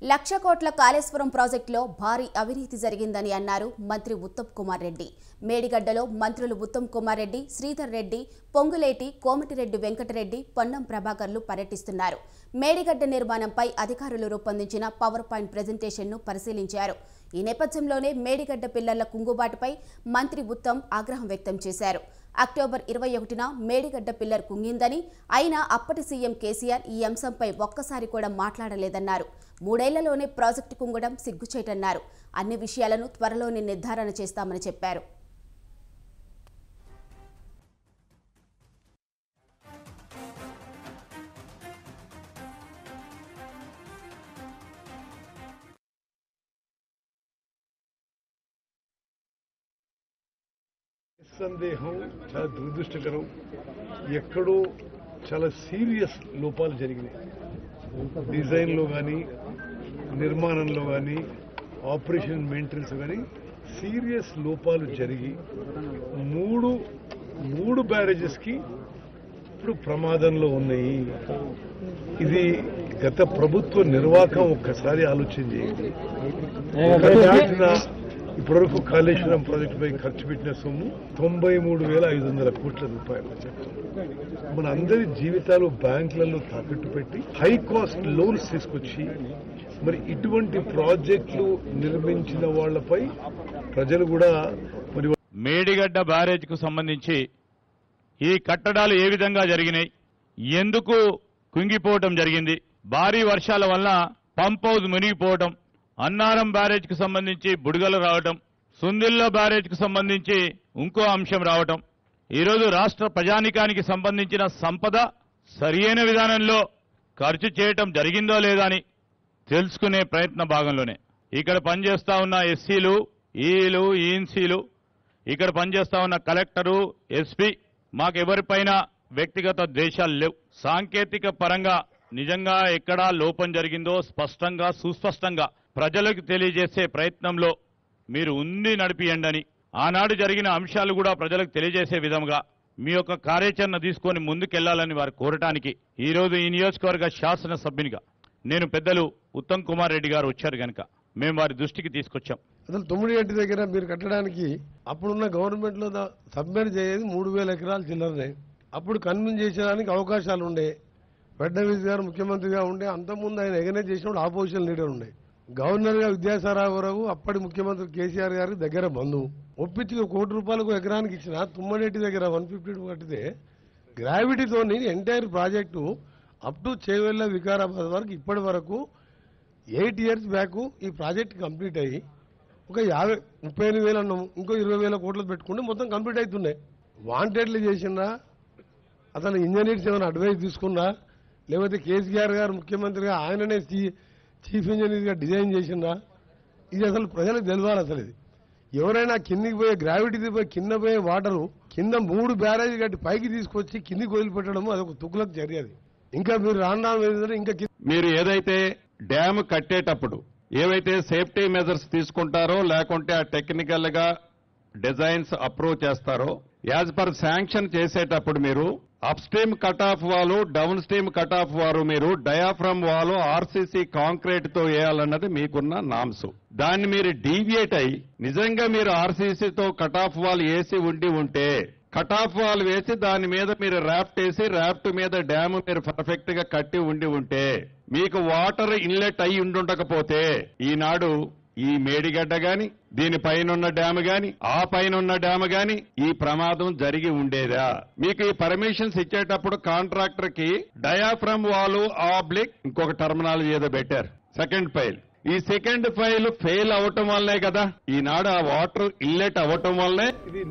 లక్ష కోట్ల కాళేశ్వరం ప్రాజెక్టులో భారీ అవినీతి జరిగిందని అన్నారు మంత్రి ఉత్తమ్ కుమార్ రెడ్డి. మేడిగడ్డలో మంత్రులు ఉత్తమ్ కుమార్ రెడ్డి, శ్రీధర్ రెడ్డి, పొంగులేటి, కోమటిరెడ్డి వెంకటరెడ్డి, పొన్నం ప్రభాకర్లు పర్యటిస్తున్నారు. మేడిగడ్డ నిర్మాణంపై అధికారులు రూపొందించిన పవర్ పాయింట్ ప్రెజెంటేషన్ను పరిశీలించారు. ఈ నేపథ్యంలోనే మేడిగడ్డ పిల్లర్ల కుంగుబాటుపై మంత్రి ఉత్తమ్ ఆగ్రహం వ్యక్తం చేశారు. అక్టోబర్ 21న మేడిగడ్డ పిల్లర్ కుంగిందని, అయినా అప్పటి సీఎం కేసీఆర్ ఈ అంశంపై ఒక్కసారి కూడా మాట్లాడలేదన్నారు. 3 ఏళ్లలోనే ప్రాజెక్టు కుంగడం సిగ్గుచేటన్నారు. అన్ని విషయాలను త్వరలోనే నిర్ధారణ చేస్తామని చెప్పారు. సందేహం చాలా దురదృష్టకరం. ఎక్కడో చాలా సీరియస్ లోపాలు జరిగినాయి. డిజైన్లో కానీ, నిర్మాణంలో కానీ, ఆపరేషన్ మెయింటెనెన్స్ కానీ సీరియస్ లోపాలు జరిగి మూడు బ్యారేజెస్కి ఇప్పుడు ప్రమాదంలో ఉన్నాయి. ఇది గత ప్రభుత్వ నిర్వాహకం ఒక్కసారి ఆలోచన చేయండి. ఇప్పటివరకు కాళేశ్వరం ప్రాజెక్టుపై ఖర్చు పెట్టిన సొమ్ము 93,500 కోట్ల రూపాయలు. మన అందరి జీవితాలు బ్యాంకులలో తాకట్టు పెట్టి హై కాస్ట్ లోన్స్ తీసుకొచ్చి మరి ఇటువంటి ప్రాజెక్టులు నిర్మించిన వాళ్లపై ప్రజలు కూడా మరి మేడిగడ్డ బ్యారేజ్ కు సంబంధించి ఈ కట్టడాలు ఏ విధంగా జరిగినాయి, ఎందుకు కుంగిపోవటం జరిగింది, భారీ వర్షాల వల్ల పంప్ హౌస్ మునిగిపోవటం, అన్నారం బ్యారేజ్ కు సంబంధించి బుడగలు రావటం, సుందిల్ల బ్యారేజ్ కు సంబంధించి ఇంకో అంశం రావటం, ఈరోజు రాష్ట్ర ప్రజానికానికి సంబంధించిన సంపద సరియైన విధానంలో ఖర్చు చేయటం జరిగిందో లేదా అని తెలుసుకునే ప్రయత్న భాగంలోనే ఇక్కడ పనిచేస్తా ఉన్న ఎస్సీలు, ఈలు, ఈఎన్సీలు, ఇక్కడ పనిచేస్తా ఉన్న కలెక్టరు, ఎస్పీ, మాకెవరిపైన వ్యక్తిగత ద్వేషాలు లేవు. సాంకేతిక పరంగా నిజంగా ఎక్కడా లోపం జరిగిందో స్పష్టంగా సుస్పష్టంగా ప్రజలకు తెలియజేసే ప్రయత్నంలో మీరు ఉంది నడిపియండి. ఆనాడు జరిగిన అంశాలు కూడా ప్రజలకు తెలియజేసే విధంగా మీ యొక్క కార్యాచరణ తీసుకొని ముందుకెళ్లాలని వారు కోరటానికి ఈరోజు ఈ నియోజకవర్గ శాసనసభ్యునిగా నేను పెద్దలు ఉత్తమ్ కుమార్ రెడ్డి గారు వచ్చారు కనుక మేము వారి దృష్టికి తీసుకొచ్చాం. అసలు తొమ్మిడిగడ్డ దగ్గర మీరు కట్టడానికి అప్పుడున్న గవర్నమెంట్ లో సబ్మిట్ చేసేది 3,000 ఎకరాలు చిల్లరనే. అప్పుడు కన్విన్స్ చేసేదానికి అవకాశాలు ఉండే. ఫడ్నవీస్ గారు ముఖ్యమంత్రిగా ఉండే, అంతకుముందు ఆయన ఎగనైజ్ చేసినప్పుడు ఆపోజిషన్ లీడర్ ఉండే. గవర్నర్ గా విద్యాసాగరరావు అప్పటి ముఖ్యమంత్రి కేసీఆర్ గారి దగ్గర బంధువు ఒప్పించి ₹1 కోటి ఎకరానికి ఇచ్చిన తుమ్మడేటి దగ్గర 152 కట్టితే గ్రావిటీతో entire project up to Chevella Vikarabad వరకు ఇప్పటి వరకు 8 ఇయర్స్ బ్యాక్ ఈ ప్రాజెక్ట్ కంప్లీట్ అయ్యి ఒక 38,000 అన్నాము, ఇంకో 20,000 కోట్లు పెట్టుకుంటే మొత్తం కంప్లీట్ అవుతున్నాయి. వాంటెడ్లు చేసినా, అసలు ఇంజనీర్స్ ఏమైనా అడ్వైస్ తీసుకున్నా, లేకపోతే కేసీఆర్ గారు ముఖ్యమంత్రిగా ఆయననే చీఫ్ ఇంజనీర్గా డిజైన్ చేసినా, ఇది అసలు ప్రజలకు తెలవాలి. అసలు ఇది ఎవరైనా కిందికి పోయే గ్రావిటీ పోయి కింద పోయే వాటరు కింద 3 బ్యారేజ్ కట్టి పైకి తీసుకొచ్చి కిందికి వదిలిపెట్టడం అదొక తుకులకు చర్య. అది ఇంకా మీరు రాను ఇంకా మీరు ఏదైతే డ్యామ్ కట్టేటప్పుడు ఏవైతే సేఫ్టీ మెజర్స్ తీసుకుంటారో, లేకుంటే ఆ టెక్నికల్ గా డిజైన్స్ అప్రూవ్ చేస్తారో, యాజ్ పర్ శాంక్షన్ చేసేటప్పుడు మీరు అప్ స్ట్రీమ్ కట్ ఆఫ్ వాలు, డౌన్ స్ట్రీమ్ కట్ ఆఫ్ వారు మీరు డయాఫ్రమ్ వాలు ఆర్సీసీ కాంక్రీట్ తో వేయాలన్నది మీకున్న నామ్స్. దాన్ని మీరు డీవియేట్ అయి నిజంగా మీరు ఆర్సీసీతో కట్ ఆఫ్ వాల్ వేసి ఉంటే కట్ ఆఫ్ వాల్ వేసి దాని మీద మీరు రాఫ్ట్ వేసి రాఫ్ట్ మీద డ్యామ్ మీరు పర్ఫెక్ట్ గా కట్టి ఉంటే మీకు వాటర్ ఇన్లెట్ అయి ఉండకపోతే ఈనాడు ఈ మేడిగడ్డ గాని, దీనిపైనున్న డ్యామ్ గాని, ఆ పైన డ్యామ్ గాని ఈ ప్రమాదం జరిగి ఉండేదా? మీకు ఈ పర్మిషన్స్ ఇచ్చేటప్పుడు కాంట్రాక్టర్ కి డయాఫ్రమ్ వాలు ఆబ్లిక్ ఇంకొక టర్మినాలజీ ఏదో పెట్టారు, సెకండ్ ఫైల్. ఈ సెకండ్ ఫైల్ ఫెయిల్ అవటం వల్లే కదా ఈనాడు ఆ వాటర్ ఇన్లెట్ అవటం వల్లే ఇది